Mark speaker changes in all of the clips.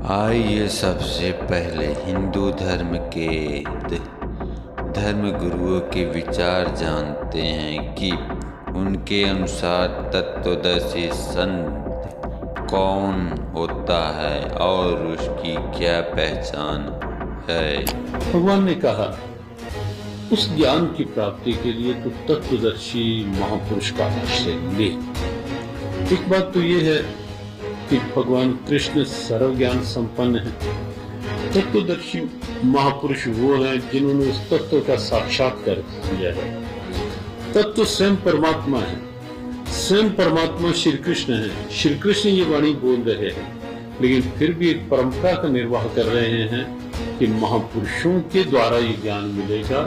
Speaker 1: आइए सबसे पहले हिंदू धर्म के धर्म गुरुओं के विचार जानते हैं कि उनके अनुसार तत्वदर्शी संत कौन होता है और उसकी क्या पहचान है।
Speaker 2: भगवान ने कहा, उस ज्ञान की प्राप्ति के लिए तो तत्वदर्शी महापुरुष का आश्रय ले। एक बात तो ये है कि भगवान कृष्ण सर्व ज्ञान संपन्न है। तत्वदर्शी महापुरुष वो हैं जिन्होंने उस तत्व का साक्षात्कार किया है। तत्व स्वयं परमात्मा है, स्वयं परमात्मा श्री कृष्ण है। श्री कृष्ण ये वाणी बोल रहे हैं, लेकिन फिर भी एक परंपरा का निर्वाह कर रहे हैं कि महापुरुषों के द्वारा ये ज्ञान मिलेगा,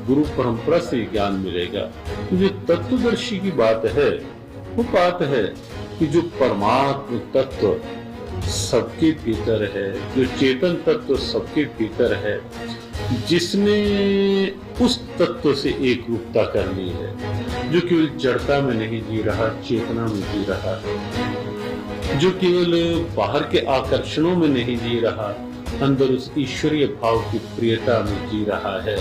Speaker 2: गुरु परंपरा से ज्ञान मिलेगा। तो जो तत्वदर्शी की बात है वो बात है कि जो परमात्म तत्व सबके भीतर है, जो चेतन तत्व सबके भीतर है, जिसने उस तत्व से एक रूपता करनी है, जो केवल जड़ता में नहीं जी रहा, चेतना में जी रहा है, जो केवल बाहर के आकर्षणों में नहीं जी रहा, अंदर उस ईश्वरीय भाव की प्रियता में जी रहा है,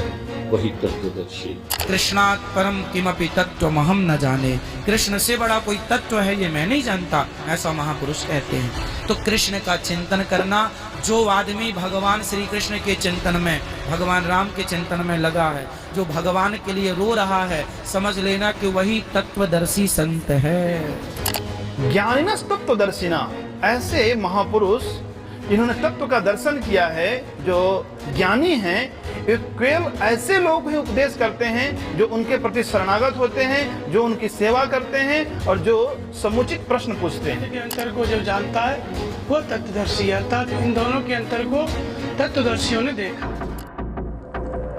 Speaker 2: वही तत्वदर्शी।
Speaker 3: कृष्णात् परम किमपि तत्त्वमहं न जाने, कृष्ण से बड़ा कोई तत्व है ये मैं नहीं जानता, ऐसा महापुरुष कहते हैं। तो कृष्ण का चिंतन करना, जो आदमी भगवान श्री कृष्ण के चिंतन में, भगवान राम के चिंतन में लगा है, जो भगवान के लिए रो रहा है, समझ लेना कि वही तत्वदर्शी संत है।
Speaker 4: ज्ञानिनस् तत्वदर्शिना, ऐसे महापुरुष जिन्होंने तत्व का दर्शन किया है, जो ज्ञानी हैं, केवल ऐसे लोग ही उपदेश करते हैं जो उनके प्रति शरणागत होते हैं, जो उनकी सेवा करते हैं और जो समुचित प्रश्न पूछते हैं।
Speaker 5: के अंतर को जो जानता है वो तत्वदर्शी, अर्थात इन दोनों के अंतर को तत्वदर्शियों ने देखा।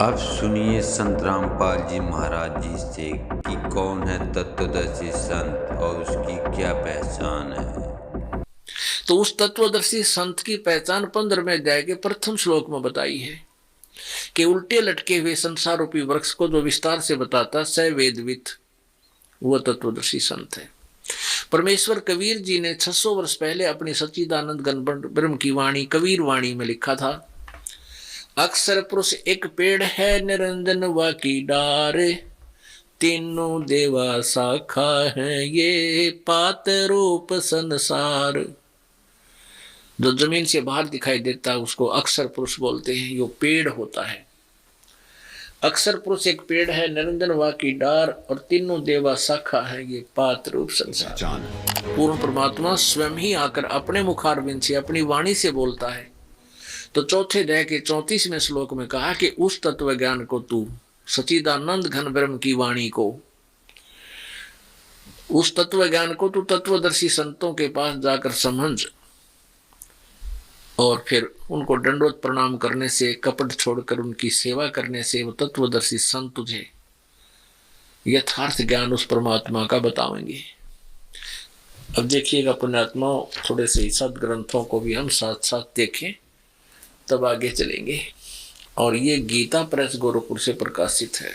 Speaker 1: अब सुनिए संत रामपाल जी महाराज जी से कि कौन है तत्वदर्शी संत और उसकी क्या पहचान है।
Speaker 6: तो उस तत्वदर्शी संत की पहचान 15वें अध्याय के प्रथम श्लोक में बताई है कि उल्टे लटके हुए संसार रूपी वृक्ष को जो विस्तार से बताता स वेदवित, वह तत्वदर्शी संत है। परमेश्वर कबीर जी ने 600 वर्ष पहले अपनी सच्चिदानंद घन ब्रह्म की वाणी कबीर वाणी में लिखा था, अक्षर पुरुष एक पेड़ है निरंजन वा की डार, तीनों देवा शाखा है ये पात रूप संसार। जो जमीन से बाहर दिखाई देता है उसको अक्षर पुरुष बोलते हैं, यो पेड़ होता है। अक्षर पुरुष एक पेड़ है, निरंजन वा की डार और तीनों देवा शाखा है ये पात रूप संसार। पूर्ण परमात्मा स्वयं ही आकर अपने मुखारविंद से अपनी वाणी से बोलता है। तो चौथे अध्याय के 34वें श्लोक में कहा कि उस तत्व ज्ञान को तू सच्चिदानंद घन ब्रह्म की वाणी को, उस तत्व ज्ञान को तू तत्वदर्शी संतों के पास जाकर समझ और फिर उनको दंडवत प्रणाम करने से, कपट छोड़कर उनकी सेवा करने से वो तत्वदर्शी संत तुझे यथार्थ ज्ञान उस परमात्मा का बताएंगे। अब देखिएगा पुण्यात्माओं, थोड़े से सदग्रंथों को भी हम साथ साथ देखें तब आगे चलेंगे। और ये गीता प्रेस गोरखपुर से प्रकाशित है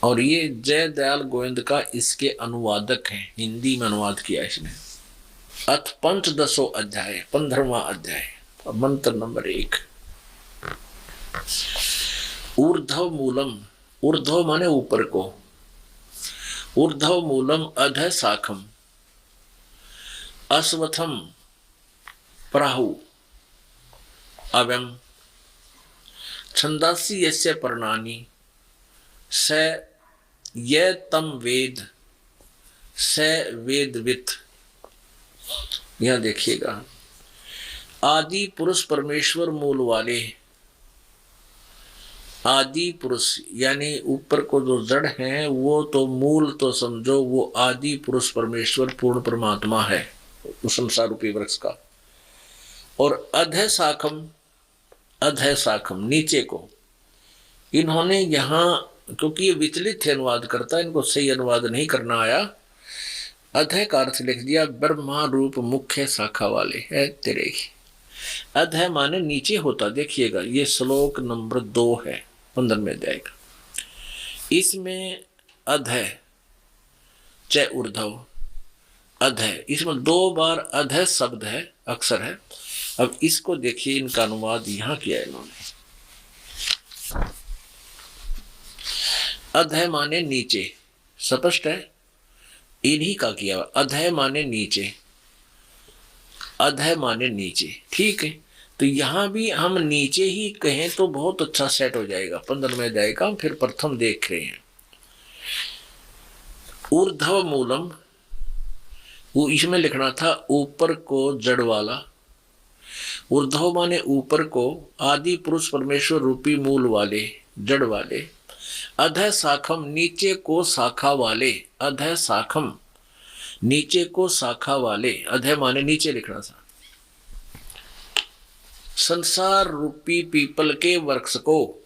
Speaker 6: और ये जय दयाल गोविंद का इसके अनुवादक हैं, हिंदी में अनुवाद किया इसने। अथ पंचदशो अध्याय, 15वां अध्याय, मंत्र नंबर 1। ऊर्ध्व मूलम, ऊर्ध्व माने ऊपर को, ऊर्ध्व मूलम अध शाखम अश्वत्थम प्राहु अव्यम छंदासी यस्य पर्णानि स ये तम वेद स वेदवित। यह देखिएगा, आदि पुरुष परमेश्वर मूल वाले, आदि पुरुष यानी ऊपर को जो जड़ है वो तो मूल तो समझो, वो आदि पुरुष परमेश्वर पूर्ण परमात्मा है उस संसार रूपी वृक्ष का। और अधः शाखम, अधः शाखम नीचे को, इन्होंने यहाँ क्योंकि ये विचलित है अनुवाद करता, इनको सही अनुवाद नहीं करना आया, अधः का अर्थ लिख दिया ब्रह्मा रूप मुख्य शाखा वाले है तेरे ही। अधः माने नीचे होता। देखिएगा ये श्लोक नंबर 2 है 15वें अध्याय का। इसमें अधः च ऊर्ध्व, अधः, इसमें 2 बार अधः शब्द है, अक्षर है, अब इसको देखिए, इनका अनुवाद यहाँ किया है इन्होंने। अधः माने नीचे, स्पष्ट है, इन्हीं का किया। अधः माने नीचे, अधः माने नीचे, ठीक है। तो यहां भी हम नीचे ही कहें तो बहुत अच्छा सेट हो जाएगा। 15 में जाएगा, फिर प्रथम देख रहे हैं। ऊर्ध्व मूलम, वो इसमें लिखना था ऊपर को जड़ वाला। ऊर्ध्व माने ऊपर को, आदि पुरुष परमेश्वर रूपी मूल वाले, जड़ वाले। अधः शाखम, नीचे को शाखा वाले। अधः शाखम, नीचे को शाखा वाले। अधः माने नीचे लिखना था। संसार रूपी पीपल के वृक्ष को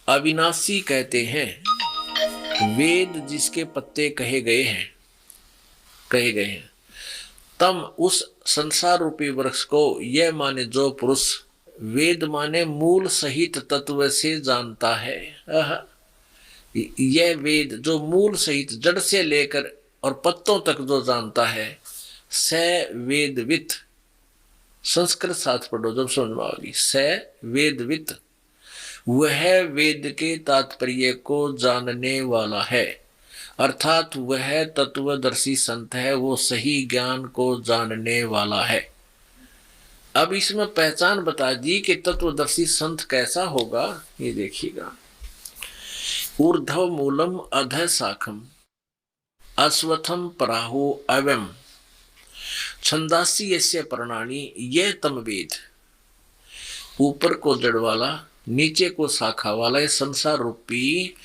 Speaker 6: अविनाशी कहते हैं। वेद जिसके पत्ते कहे गए हैं, तम उस संसार रूपी वृक्ष को, यह माने जो पुरुष, वेद माने मूल सहित तत्व से जानता है। यह वेद जो मूल सहित जड़ से लेकर और पत्तों तक जो जानता है, स वेदवित। संस्कृत साथ पढ़ो जब समझ में आएगी। स वेदवित, वह वेद के तात्पर्य को जानने वाला है, अर्थात वह तत्वदर्शी संत है, वो सही ज्ञान को जानने वाला है। अब इसमें पहचान बता दी कि तत्वदर्शी संत कैसा होगा, ये देखिएगा। ऊर्ध्व मूलम अधः शाखम, अश्वत्थम पराहो अवम, छंदासी यस्य पर्णानि, यह तम वेद। ऊपर को जड़ वाला, नीचे को शाखा वाला, ये संसार रूपी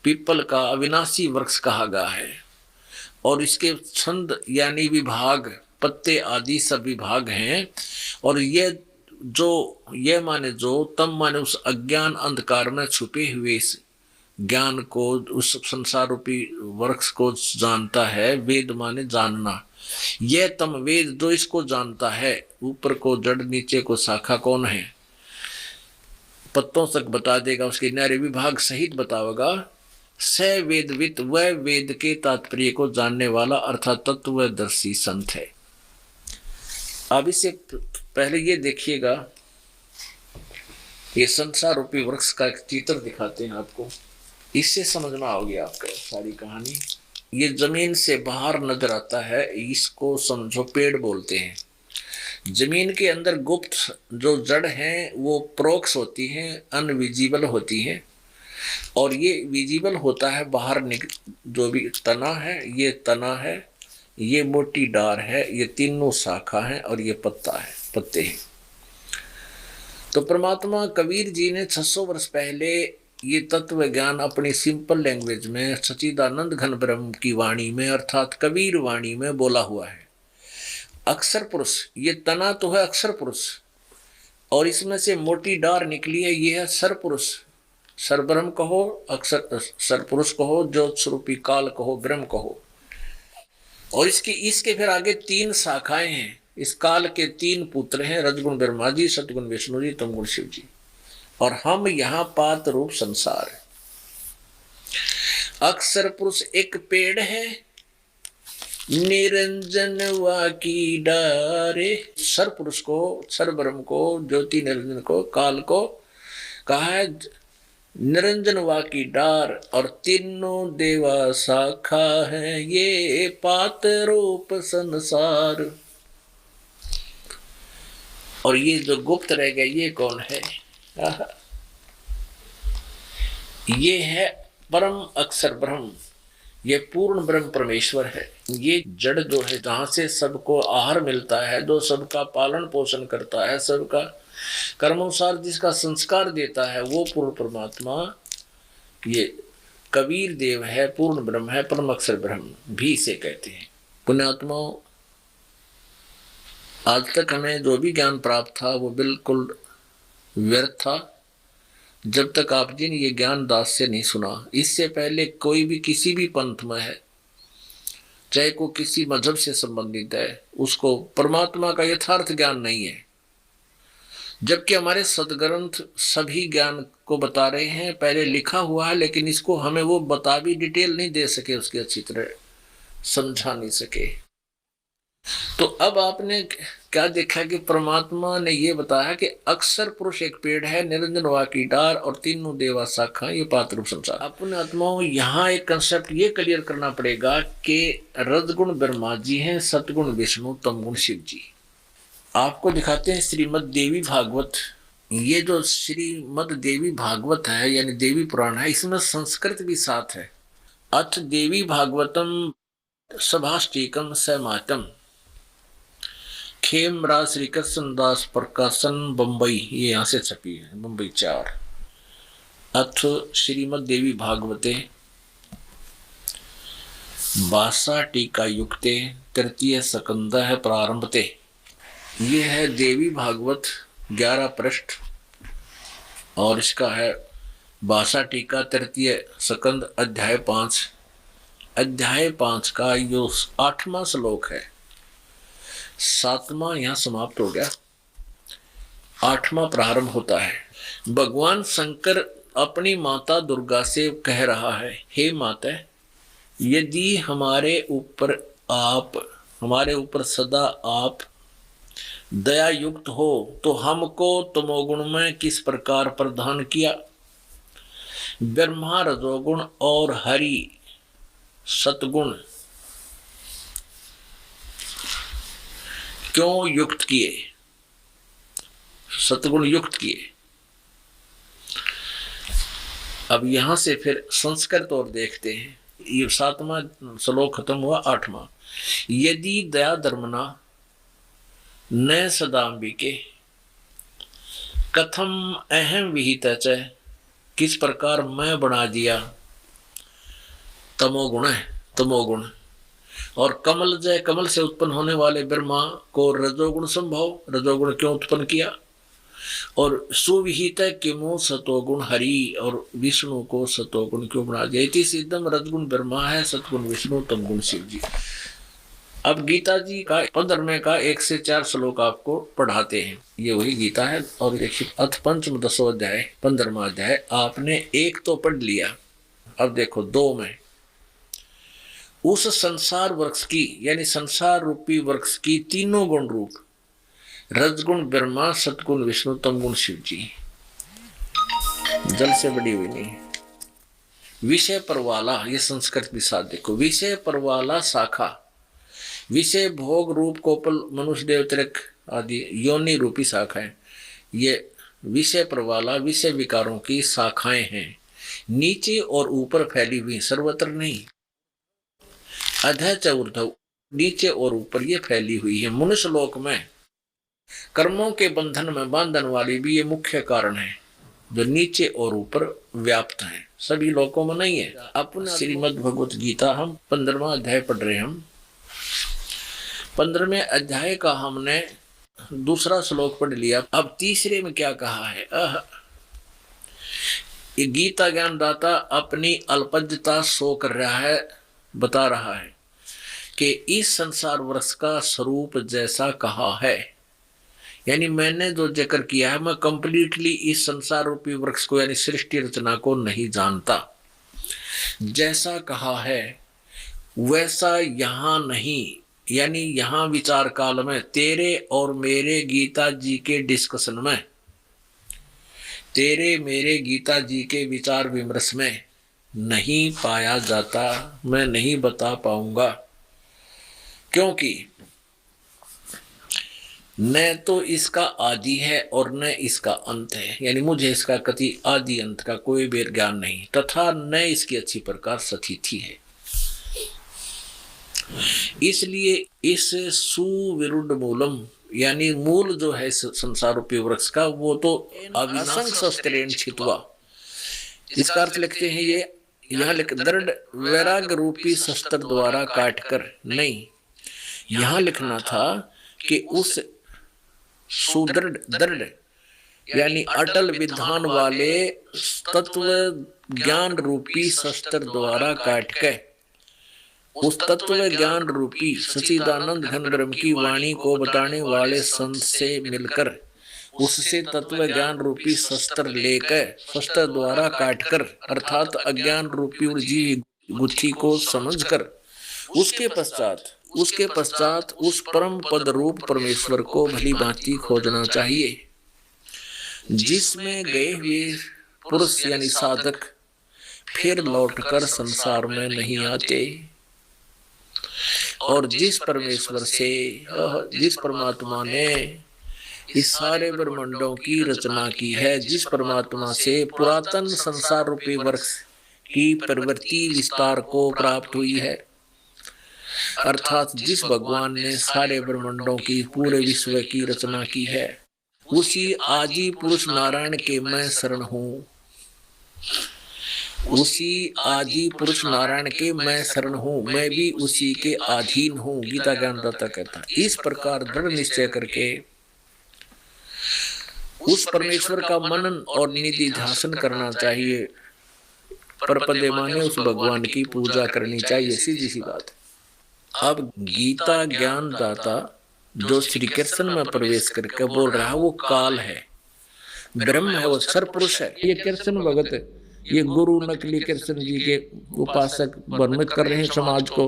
Speaker 6: पीपल का अविनाशी वृक्ष कहा गया है। और इसके छंद यानी विभाग, पत्ते आदि सब विभाग हैं। और ये माने जो, तम माने उस अज्ञान अंधकार में छुपे हुए इस ज्ञान को, उस संसार रूपी वृक्ष को जानता है। वेद माने जानना। यह तम वेद जो इसको जानता है, ऊपर को जड़ नीचे को शाखा कौन है, पत्तों तक बता देगा, उसके नारे विभाग सहित बतावेगा। स वेदवित, वह वेद के तात्पर्य को जानने वाला अर्थात तत्वदर्शी संत है। अब इससे पहले ये देखिएगा, ये संसार रूपी वृक्ष का एक चित्र दिखाते हैं आपको, इससे समझना होगी आपको सारी कहानी। ये जमीन से बाहर नजर आता है, इसको समझो पेड़ बोलते हैं। जमीन के अंदर गुप्त जो जड़ हैं वो प्रोक्स होती हैं, अनविजिबल होती हैं। और ये विजिबल होता है बाहर जो भी तना है, ये तना है, ये मोटी डार है, ये तीनों शाखा है और ये पत्ता है, पत्ते हैं। तो परमात्मा कबीर जी ने 600 वर्ष पहले ये तत्व ज्ञान अपनी सिंपल लैंग्वेज में सच्चिदानंद घन ब्रह्म की वाणी में अर्थात कबीर वाणी में बोला हुआ है। अक्षर पुरुष, ये तना तो है अक्षर पुरुष, और इसमें से मोटी डार निकली है, ये है सर पुरुष। सर ब्रह्म कहो, अक्षर सर पुरुष कहो, ज्योत स्वरूपी काल कहो, ब्रह्म कहो। और इसके फिर आगे 3 शाखाएं हैं। इस काल के 3 पुत्र हैं, रजगुण ब्रह्मा जी, सतगुण विष्णु जी, तमगुण शिव जी। और हम यहाँ पात रूप संसार है। अक्षर पुरुष एक पेड़ है, निरंजन वा की डारे। सर पुरुष को, सर ब्रह्म को, ज्योति निरंजन को, काल को कहा है निरंजन वा की डार, और तीनों देवा शाखा है, ये पात रूप संसार। और ये जो गुप्त रह गया, ये कौन है? ये है परम अक्षर ब्रह्म, ये पूर्ण ब्रह्म परमेश्वर है। ये जड़ जो है, जहां से सबको आहार मिलता है, जो सबका पालन पोषण करता है, सबका कर्मानुसार जिसका संस्कार देता है, वो पूर्ण परमात्मा ये कबीर देव है, पूर्ण ब्रह्म है, परम अक्षर ब्रह्म भी इसे कहते हैं। पुण्यात्माओं, आज तक हमें जो भी ज्ञान प्राप्त था वो बिल्कुल व्यर्थ था, जब तक आप जी ने ये ज्ञान दास से नहीं सुना। इससे पहले कोई भी किसी भी पंथ में है, चाहे को किसी मजहब से संबंधित है, उसको परमात्मा का यथार्थ ज्ञान नहीं है। जबकि हमारे सदग्रंथ सभी ज्ञान को बता रहे हैं, पहले लिखा हुआ है, लेकिन इसको हमें वो बता भी डिटेल नहीं दे सके, उसकी अच्छी तरह समझा नहीं सके। तो अब आपने क्या देखा कि परमात्मा ने ये बताया कि अक्सर पुरुष एक पेड़ है, निरंजन वा की डार और तीनों देवा शाखा, ये पात रूप संसार। अपने आत्माओं यहाँ एक कंसेप्ट ये क्लियर करना पड़ेगा कि रजगुण ब्रह्मा जी हैं, सतगुण विष्णु, तमगुण शिव जी। आपको दिखाते हैं श्रीमद देवी भागवत। ये जो श्रीमद देवी भागवत है यानी देवी पुराण है, इसमें संस्कृत भी साथ है। अथ देवी भागवतम सभाष्टिकम समातम, खेमराज श्री कृष्ण दास प्रकाशन बम्बई, ये यहाँ से छपी है, बम्बई 4। अथ श्रीमद देवी भागवते भाषा टीका युक्ते तृतीय स्कंद है प्रारंभते। ये है देवी भागवत 11 पृष्ठ और इसका है भाषा टीका तृतीय स्कंद अध्याय 5। अध्याय 5 का यो 8वां श्लोक है। 7वां यहाँ समाप्त हो गया, 8वां प्रारंभ होता है। भगवान शंकर अपनी माता दुर्गा से कह रहा है, हे माता, यदि हमारे ऊपर सदा आप दया युक्त हो तो हमको तमोगुण में किस प्रकार प्रदान किया। ब्रह्मा रजोगुण और हरि सतगुण क्यों युक्त किए, सतगुण युक्त किए। अब यहां से फिर संस्कृत और देखते हैं। ये 7वां श्लोक खत्म हुआ, 8वां। यदि दया धर्मना न सदाम्बिके कथम अहम विहित, किस प्रकार मैं बना दिया। तमोगुण है, तमोगुण। और कमल जय, कमल से उत्पन्न होने वाले ब्रह्मा को रजोगुण संभव, रजोगुण क्यों उत्पन्न किया। और सुविहित किमो सतोगुण हरि, और विष्णु को सतोगुण क्यों बना दिया। इति सिद्धम रजगुण ब्रह्मा है, सतगुण विष्णु, तमगुण शिव जी। अब गीता जी का 15वें का 1 से 4 श्लोक आपको पढ़ाते हैं। ये वही गीता है। और देखिए, अथ पंचम 10वां अध्याय 15वां अध्याय आपने 1 तो पढ़ लिया, अब देखो 2 में उस संसार वृक्ष की यानी संसार रूपी वृक्ष की तीनों गुण रूप रजगुण ब्रह्मा, सतगुण विष्णु, तमगुण शिव जी, जल से बड़ी हुई नहीं। विषय पर वाला, ये संस्कृत भी साथ देखो। विषय पर वाला शाखा, विषय भोग रूप कोपल मनुष्य देवतृक आदि योनि रूपी शाखाएं। ये विषय पर वाला विषय विकारों की शाखाएं हैं, नीचे और ऊपर फैली हुई, सर्वत्र नहीं। अधः च ऊर्ध्व, नीचे और ऊपर ये फैली हुई है। मनुष्य लोक में कर्मों के बंधन में बांधन वाली भी ये मुख्य कारण है, जो नीचे और ऊपर व्याप्त है, सभी लोकों में नहीं है। अपना श्रीमद् भगवत गीता हम 15वां अध्याय पढ़ रहे हैं। हम 15वें अध्याय का हमने दूसरा श्लोक पढ़ लिया। अब तीसरे में क्या कहा है। ये गीता ज्ञानदाता अपनी अल्पज्ञता शो कर रहा है, बता रहा है कि इस संसार वृक्ष का स्वरूप जैसा कहा है, यानी मैंने जो जिक्र किया है, मैं कंप्लीटली इस संसार रूपी वृक्ष को यानी सृष्टि रचना को नहीं जानता। जैसा कहा है वैसा यहाँ नहीं, यानी यहाँ विचार काल में तेरे और मेरे गीता जी के डिस्कशन में, तेरे मेरे गीता जी के विचार विमर्श में नहीं पाया जाता, मैं नहीं बता पाऊंगा। क्योंकि न तो इसका आदि है और न इसका अंत है, यानी मुझे इसका कति आदि अंत का कोई भी ज्ञान नहीं, तथा न इसकी अच्छी प्रकार स्थिति है। इसलिए इस सुविरुद्ध मूलम, यानी मूल जो है संसार रूपी वृक्ष का, वो तो अविनाश शस्त्रेण छित्वा, इसका अर्थ लिखते हैं ये यहाँ लिख दृढ़ वैराग्य रूपी शस्त्र द्वारा काटकर नहीं, यहाँ लिखना था कि उस सुदृढ़ दृढ़ यानी अटल विधान वाले तत्व ज्ञान रूपी शस्त्र द्वारा काट के उस तत्व ज्ञान रूपी सच्चिदानंद घन ब्रह्म की वाणी को बताने वाले संत से मिलकर उससे तत्व ज्ञान रूपी शस्त्र लेकर शस्त्र द्वारा काटकर अर्थात अज्ञान रूपी उलझी गुत्थी को समझकर उसके पश्चात उसके पश्चात उस परम पद रूप परमेश्वर को भली भांति खोजना चाहिए, जिसमें गए हुए पुरुष यानी साधक फिर लौटकर संसार में नहीं आते, और जिस परमेश्वर से, जिस परमात्मा ने इस सारे ब्रह्मांडों की रचना की है, जिस परमात्मा से पुरातन संसार रूपी वृक्ष की प्रवृत्ति विस्तार को प्राप्त हुई है, अर्थात जिस भगवान ने सारे ब्रह्मांडों की पूरे विश्व की रचना की है, उसी आदि पुरुष नारायण के मैं शरण हूँ, उसी आदि पुरुष नारायण के मैं शरण हूँ, मैं भी उसी के अधीन हूँ, गीता ज्ञानदाता कहता। इस प्रकार दृढ़ निश्चय करके उस परमेश्वर का मनन और निधि ध्यान करना चाहिए, परपदे माने उस भगवान की पूजा करनी चाहिए, सीधी सी बात। अब गीता ज्ञान दाता जो श्री कृष्ण में प्रवेश करके बोल रहा है वो काल है, ब्रह्म है, वो सरपुरुष है। ये कृष्ण भगत, ये गुरु नकली कृष्ण जी के उपासक भ्रमित कर रहे हैं समाज को,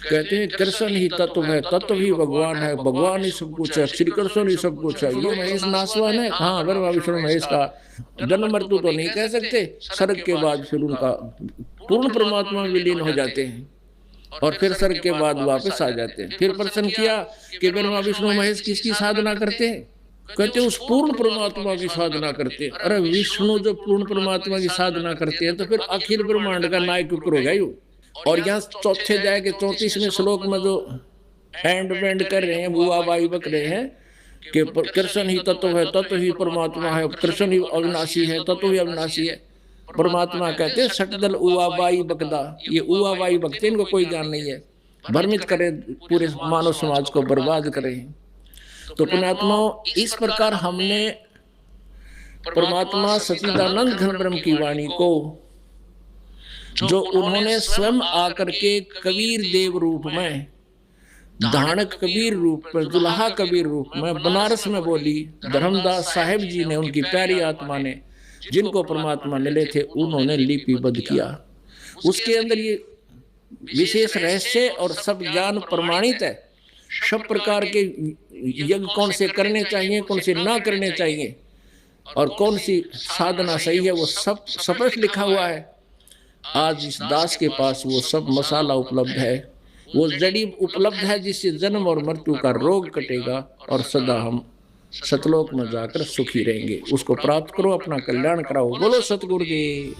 Speaker 6: कहते हैं कृष्ण ही तत्व है, तत्व ही भगवान है, भगवान ही सब कुछ है, श्री कृष्ण ही सब कुछ है। ये महेश नासवान है, हाँ ब्रह्मा विष्णु महेश का जन्म मृत्यु तो नहीं कह सकते, स्वर्ग के बाद फिर उनका पूर्ण परमात्मा में विलीन हो जाते हैं और फिर स्वर्ग के बाद वापस आ जाते हैं। फिर प्रश्न किया कि ब्रह्मा विष्णु महेश किसकी साधना करते हैं, कहते उस पूर्ण परमात्मा की साधना करते हैं। अरे विष्णु जो पूर्ण परमात्मा की साधना करते हैं तो फिर अखिल ब्रह्मांड का नायक क्यों होगा यू। और यहाँ चौथे अध्याय के 34वें श्लोक में जो हैंड बैंड कर रहे हैं, बुआ बाई बक रहे हैं कि कृष्ण ही तत्व है, तत्व ही परमात्मा है, कृष्ण ही अविनाशी है, तत्व ही अविनाशी है। परमात्मा कहते हैं सटदल उआ बाई बकदा, ये उआ बाई बकते इनको कोई ज्ञान नहीं है, भ्रमित करे, पूरे मानव समाज को बर्बाद करे। तो पुण्यात्मा, इस प्रकार हमने परमात्मा सच्चिदानंद घन ब्रह्म की वाणी को, जो उन्होंने स्वयं आकर के कबीर देव रूप में, धानक कबीर रूप में, दुल्हा कबीर रूप में बनारस में बोली, धर्मदास साहेब जी ने, उनकी प्यारी आत्मा ने, जिनको परमात्मा मिले थे, उन्होंने लिपिबद्ध किया। उसके अंदर ये विशेष रहस्य और सब ज्ञान प्रमाणित है। सब प्रकार के यज्ञ कौन से करने चाहिए, कौन से ना करने चाहिए, और कौन सी साधना सही है, वो सब स्पष्ट लिखा हुआ है। आज इस दास के पास वो सब मसाला उपलब्ध है, वो जड़ी उपलब्ध है, जिससे जन्म और मृत्यु का रोग कटेगा और सदा हम सतलोक में जाकर सुखी रहेंगे। उसको प्राप्त करो, अपना कल्याण कराओ। बोलो सतगुरु जी।